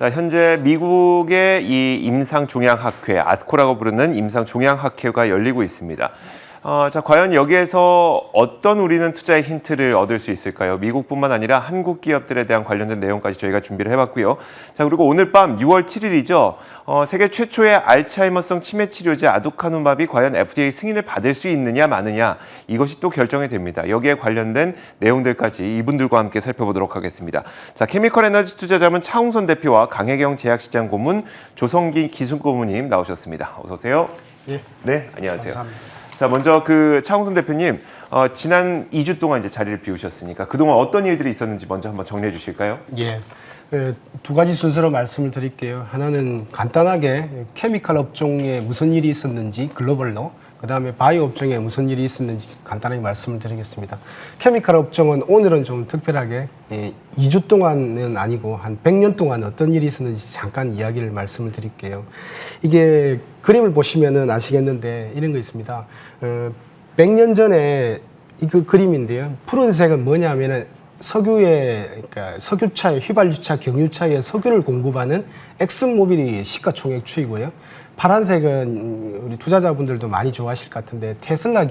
자, 현재 미국의 이 임상종양학회, 아스코라고 부르는 임상종양학회가 열리고 있습니다. 자, 과연 여기에서 어떤 우리는 투자의 힌트를 얻을 수 있을까요? 미국뿐만 아니라 한국 기업들에 대한 관련된 내용까지 저희가 준비를 해봤고요. 자, 그리고 오늘 밤 6월 7일이죠. 세계 최초의 알츠하이머성 치매 치료제 아두카누맙이 과연 FDA 승인을 받을 수 있느냐 마느냐, 이것이 또 결정이 됩니다. 여기에 관련된 내용들까지 이분들과 함께 살펴보도록 하겠습니다. 자, 케미컬 에너지 투자자문 차홍선 대표와 강혜경 제약시장 고문, 조성기 기술고문님 나오셨습니다. 어서 오세요. 예. 네, 안녕하세요. 감사합니다. 자, 먼저 그 차홍선 대표님, 지난 2주 동안 이제 자리를 비우셨으니까 그동안 어떤 일들이 있었는지 먼저 한번 정리해 주실까요? 예. 두 가지 순서로 말씀을 드릴게요. 하나는 간단하게 케미컬 업종에 무슨 일이 있었는지 글로벌로, 그 다음에 바이오 업종에 무슨 일이 있었는지 간단하게 말씀을 드리겠습니다. 케미컬 업종은 오늘은 좀 특별하게 2주 동안은 아니고 한 100년 동안 어떤 일이 있었는지 잠깐 이야기를 말씀을 드릴게요. 이게 그림을 보시면은 아시겠는데 이런 거 있습니다. 100년 전에 그 그림인데요. 푸른색은 뭐냐면은 그러니까 석유차에, 휘발유차, 경유차에 석유를 공급하는 엑슨모빌이 시가총액 추이고요. 파란색은 우리 투자자분들도 많이 좋아하실 것 같은데 테슬라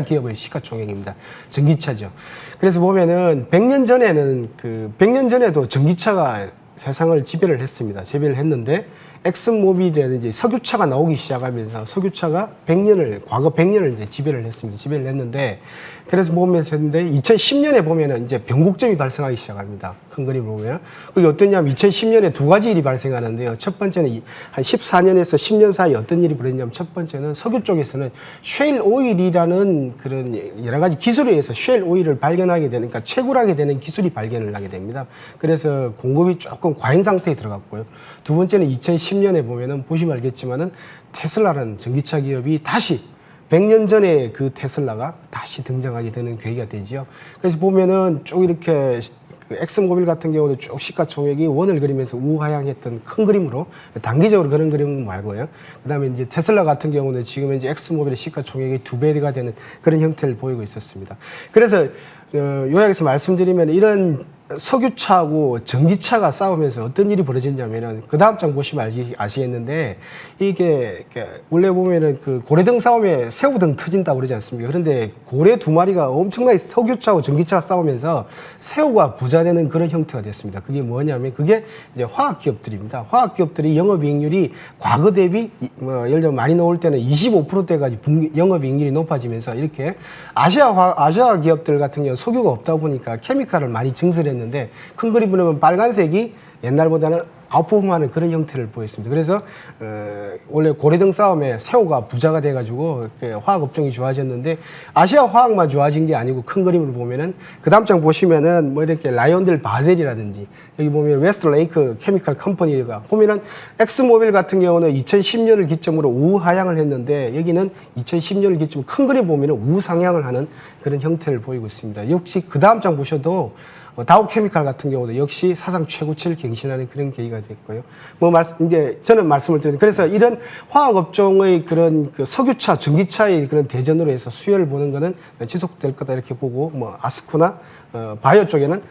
기업의 시가총액입니다. 전기차죠. 그래서 보면은 100년 전에는 100년 전에도 전기차가 세상을 지배를 했습니다. 지배를 했는데 엑슨모빌이라든지 석유차가 나오기 시작하면서 석유차가 과거 100년을 이제 지배를 했습니다. 지배를 했는데, 그래서 보면서 했는데 2010년에 보면은 이제 변곡점이 발생하기 시작합니다. 큰 그림을 보면. 그게 어떠냐면 2010년에 두 가지 일이 발생하는데요. 첫 번째는 한 14년에서 10년 사이 어떤 일이 벌어졌냐면, 첫 번째는 석유 쪽에서는 쉐일 오일이라는 그런 여러 가지 기술에 의해서 쉐일 오일을 발견하게 되는, 그러니까 채굴하게 되는 기술이 발견을 하게 됩니다. 그래서 공급이 조금 과잉 상태에 들어갔고요. 두 번째는 2010년에 보면은 보시면 알겠지만은 테슬라라는 전기차 기업이 다시 100년 전에 그 테슬라가 다시 등장하게 되는 계기가 되죠. 그래서 보면은 쭉 이렇게 엑슨모빌 같은 경우는 쭉 시가총액이 원을 그리면서 우하향했던 큰 그림으로, 단기적으로 그런 그림 말고요. 그 다음에 이제 테슬라 같은 경우는 지금 이제 엑슨모빌의 시가총액이 2배가 되는 그런 형태를 보이고 있었습니다. 그래서 요약해서 말씀드리면 이런 석유차하고 전기차가 싸우면서 어떤 일이 벌어졌냐면은, 그 다음 장 보시면 아시겠는데, 이게 원래 보면은 그 고래등 싸움에 새우등 터진다고 그러지 않습니까? 그런데 고래 두 마리가 엄청나게 석유차하고 전기차가 싸우면서 새우가 부자 되는 그런 형태가 됐습니다. 그게 뭐냐면, 그게 이제 화학기업들입니다. 화학기업들이 영업이익률이 과거 대비 예를 들어 많이 나올 때는 25%대까지 영업이익률이 높아지면서, 이렇게 아시아 기업들 같은 경우 석유가 없다 보니까 케미칼을 많이 증설했는데, 큰 그림 보면 빨간색이 옛날보다는 아웃퍼폼하는 그런 형태를 보였습니다. 그래서 원래 고래등 싸움에 새우가 부자가 돼가지고 화학 업종이 좋아졌는데, 아시아 화학만 좋아진 게 아니고 큰 그림으로 보면은 그 다음 장 보시면은 뭐 이렇게 라이온델 바셀이라든지, 여기 보면 웨스트레이크 케미컬 컴퍼니가 보면은 엑스모빌 같은 경우는 2010년을 기점으로 우하향을 했는데, 여기는 2010년을 기점으로 큰 그림 보면은 우상향을 하는 그런 형태를 보이고 있습니다. 역시 그 다음 장 보셔도 다우케미칼 같은 경우도 역시 사상 최고치를 갱신하는 그런 계기가 됐고요. 이제 저는 말씀을 드렸는데, 그래서 이런 화학 업종의 그런 석유차, 전기차의 그런 대전으로 해서 수요를 보는 거는 지속될 거다 이렇게 보고, 아스코나 바이오 쪽에는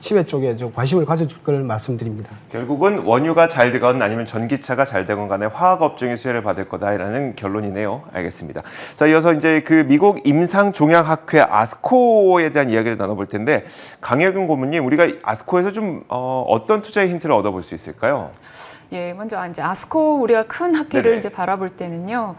치매 쪽에 좀 관심을 가져줄 걸 말씀드립니다. 결국은 원유가 잘 되건 아니면 전기차가 잘 되건 간에 화학 업종의 수혜를 받을 거다라는 결론이네요. 알겠습니다. 자, 이어서 이제 그 미국 임상종양학회 아스코에 대한 이야기를 나눠볼 텐데, 강혜경 고문님, 우리가 아스코에서 좀 어떤 투자의 힌트를 얻어볼 수 있을까요? 예, 먼저 이제 아스코, 우리가 큰 학회를 네네. 이제 바라볼 때는요.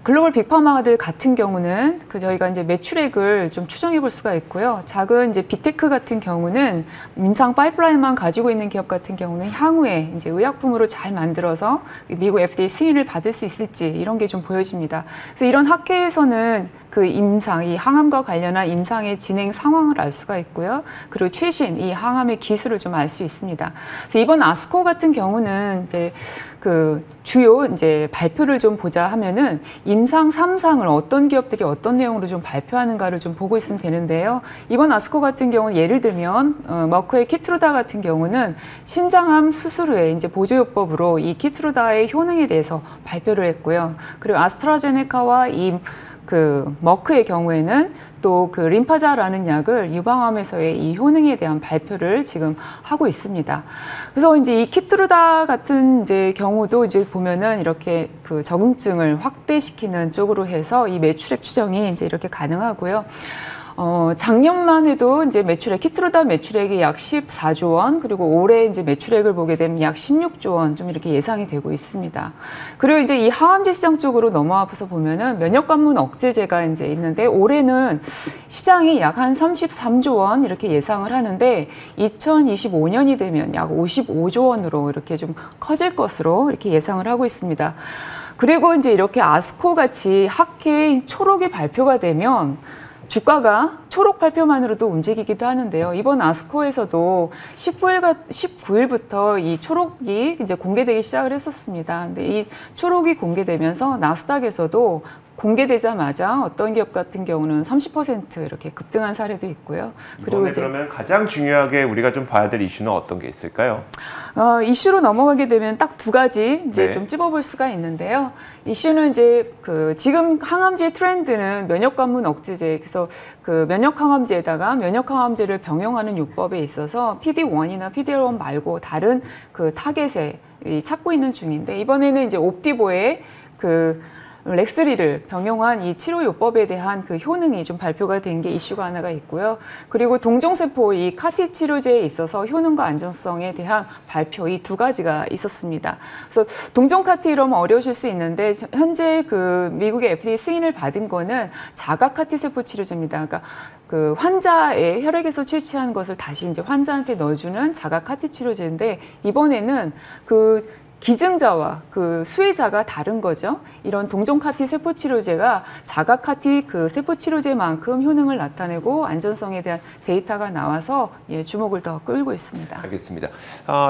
글로벌 빅파마들 같은 경우는 저희가 이제 매출액을 좀 추정해 볼 수가 있고요. 작은 이제 빅테크 같은 경우는 임상 파이프라인만 가지고 있는 기업 같은 경우는 향후에 이제 의약품으로 잘 만들어서 미국 FDA 승인을 받을 수 있을지, 이런 게 좀 보여집니다. 그래서 이런 학회에서는 그 임상, 이 항암과 관련한 임상의 진행 상황을 알 수가 있고요. 그리고 최신 이 항암의 기술을 좀 알 수 있습니다. 그래서 이번 아스코 같은 경우는 이제 그 주요 이제 발표를 좀 보자 하면은 임상 3상을 어떤 기업들이 어떤 내용으로 좀 발표하는가를 좀 보고 있으면 되는데요. 이번 아스코 같은 경우는 예를 들면 머크의 키트루다 같은 경우는 신장암 수술 후에 이제 보조요법으로 이 키트루다의 효능에 대해서 발표를 했고요. 그리고 아스트라제네카와 이 그 머크의 경우에는 또 그 림파자라는 약을 유방암에서의 이 효능에 대한 발표를 지금 하고 있습니다. 그래서 이제 이 킵트루다 같은 이제 경우도 이제 보면은 이렇게 그 적응증을 확대시키는 쪽으로 해서 이 매출액 추정이 이제 이렇게 가능하고요. 작년만 해도 이제 매출액, 킵트루다 매출액이 약 14조 원, 그리고 올해 이제 매출액을 보게 되면 약 16조 원 좀 이렇게 예상이 되고 있습니다. 그리고 이제 이 항암제 시장 쪽으로 넘어와서 보면은 면역관문 억제제가 이제 있는데 올해는 시장이 약 한 33조 원 이렇게 예상을 하는데 2025년이 되면 약 55조 원으로 이렇게 좀 커질 것으로 이렇게 예상을 하고 있습니다. 그리고 이제 이렇게 아스코 같이 학회인 초록이 발표가 되면 주가가 초록 발표만으로도 움직이기도 하는데요. 이번 아스코에서도 19일부터 이 초록이 이제 공개되기 시작을 했었습니다. 근데 이 초록이 공개되면서 나스닥에서도 공개되자마자 어떤 기업 같은 경우는 30% 이렇게 급등한 사례도 있고요. 그리고 이번에 이제 그러면 가장 중요하게 우리가 좀 봐야 될 이슈는 어떤 게 있을까요? 이슈로 넘어가게 되면 딱 두 가지 이제 네. 좀 찝어볼 수가 있는데요. 이슈는 이제 그 지금 항암제 트렌드는 면역관문 억제제, 그래서 그 면역 항암제에다가 면역 항암제를 병용하는 요법에 있어서 PD-1이나 PD-L1 말고 다른 그 타겟에 찾고 있는 중인데 이번에는 이제 옵디보의 그 렉스리를 병용한 이 치료요법에 대한 그 효능이 좀 발표가 된 게 이슈가 하나가 있고요. 그리고 동종세포 이 카티 치료제에 있어서 효능과 안전성에 대한 발표 이 두 가지가 있었습니다. 그래서 동종 카티 이러면 어려우실 수 있는데 현재 그 미국의 FDA 승인을 받은 거는 자가 카티 세포 치료제입니다. 그러니까 그 환자의 혈액에서 채취한 것을 다시 이제 환자한테 넣어주는 자가 카티 치료제인데 이번에는 그 기증자와 그 수혜자가 다른 거죠. 이런 동종 카티 세포 치료제가 자가 카티 그 세포 치료제만큼 효능을 나타내고 안전성에 대한 데이터가 나와서 주목을 더 끌고 있습니다. 알겠습니다.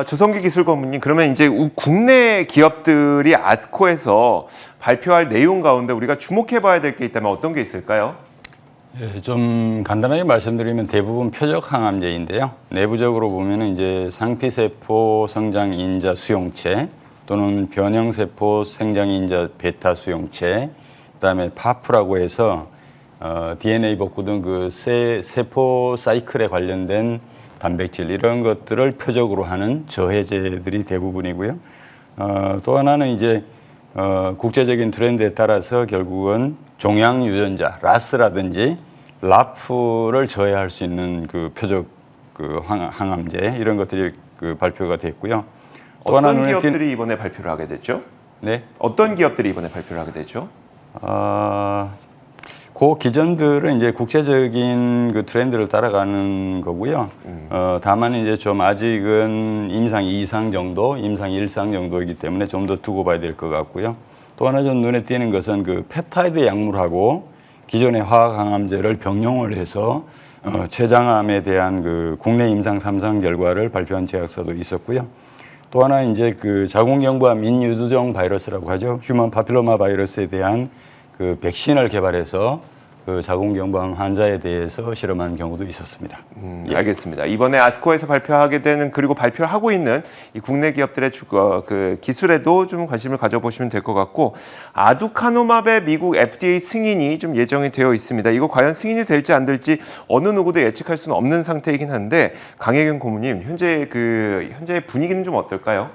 조성기 기술고문님, 그러면 이제 국내 기업들이 아스코에서 발표할 내용 가운데 우리가 주목해봐야 될 게 있다면 어떤 게 있을까요? 예, 좀 간단하게 말씀드리면 대부분 표적 항암제인데요. 내부적으로 보면은 이제 상피세포 성장 인자 수용체 또는 변형세포 성장 인자 베타 수용체, 그다음에 파프라고 해서 DNA 복구 등 그 세포 사이클에 관련된 단백질 이런 것들을 표적으로 하는 저해제들이 대부분이고요. 또 하나는 이제 국제적인 트렌드에 따라서 결국은 종양 유전자 라스라든지 라프를 저해할 수 있는 그 표적 그 항암제 이런 것들이 그 발표가 됐고요. 또 어떤 하나는 기업들이 이번에 발표를 하게 됐죠? 네. 어떤 기업들이 이번에 발표를 하게 됐죠? 그 기전들은 이제 국제적인 그 트렌드를 따라가는 거고요. 다만 이제 좀 아직은 임상 2상 정도, 임상 1상 정도이기 때문에 좀 더 두고 봐야 될 것 같고요. 또 하나 좀 눈에 띄는 것은 그 펩타이드 약물하고 기존의 화학 항암제를 병용을 해서 췌장암에 대한 그 국내 임상 3상 결과를 발표한 제약사도 있었고요. 또 하나 이제 그 자궁경부암 인유두종 바이러스라고 하죠. 휴먼 파필로마 바이러스에 대한 그 백신을 개발해서 그 자궁경부암 환자에 대해서 실험한 경우도 있었습니다. 알겠습니다. 이번에 아스코에서 발표하게 되는 그리고 발표하고 있는 이 국내 기업들의 그 기술에도 좀 관심을 가져보시면 될 것 같고 아두카누맙의 미국 FDA 승인이 좀 예정이 되어 있습니다. 이거 과연 승인이 될지 안 될지 어느 누구도 예측할 수는 없는 상태이긴 한데 강혜경 고문님 현재 분위기는 좀 어떨까요?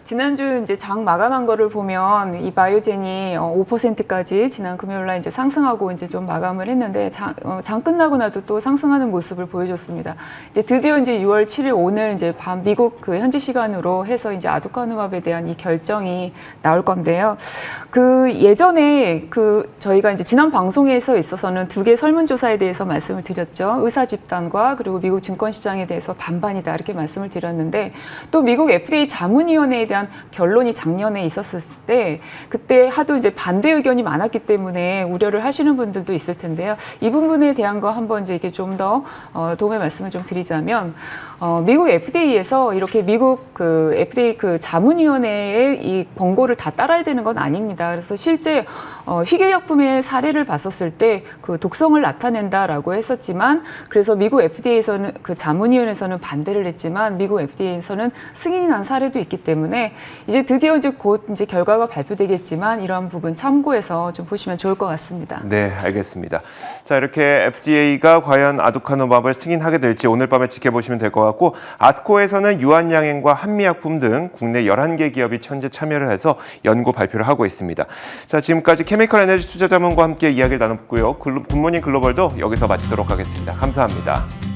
지난주 이제 장 마감한 거를 보면 이 바이오젠이 5%까지 지난 금요일 날 이제 상승하고 이제 좀 마감을 했는데 장 끝나고 나도 또 상승하는 모습을 보여줬습니다. 이제 드디어 이제 6월 7일 오늘 이제 밤 미국 그 현지 시간으로 해서 이제 아두카누맙에 대한 이 결정이 나올 건데요. 그 예전에 그 저희가 이제 지난 방송에서 있어서는 두 개 설문조사에 대해서 말씀을 드렸죠. 의사 집단과 그리고 미국 증권시장에 대해서 반반이다 이렇게 말씀을 드렸는데 또 미국 FDA 자문위원회에 대한 결론이 작년에 있었을 때 그때 하도 이제 반대 의견이 많았기 때문에 우려를 하시는 분들도 있을 텐데요. 이 부분에 대한 거 한번 이제 이게 좀 더 도움의 말씀을 좀 드리자면 미국 FDA에서 이렇게 미국 그 FDA 그 자문위원회의 이 권고를 다 따라야 되는 건 아닙니다. 그래서 실제 희귀약품의 사례를 봤었을 때 그 독성을 나타낸다라고 했었지만 그래서 미국 FDA에서는 그 자문위원회에서는 반대를 했지만 미국 FDA에서는 승인이 난 사례도 있기 때문에 때문에 이제 드디어 이제 곧 이제 결과가 발표되겠지만 이런 부분 참고해서 좀 보시면 좋을 것 같습니다. 네, 알겠습니다. 자, 이렇게 FDA가 과연 아두카누밥을 승인하게 될지 오늘 밤에 지켜보시면 될 것 같고, 아스코에서는 유한양행과 한미약품 등 국내 11개 기업이 현재 참여를 해서 연구 발표를 하고 있습니다. 자, 지금까지 케미컬 에너지 투자자문과 함께 이야기를 나눴고요. 굿모닝 글로벌도 여기서 마치도록 하겠습니다. 감사합니다.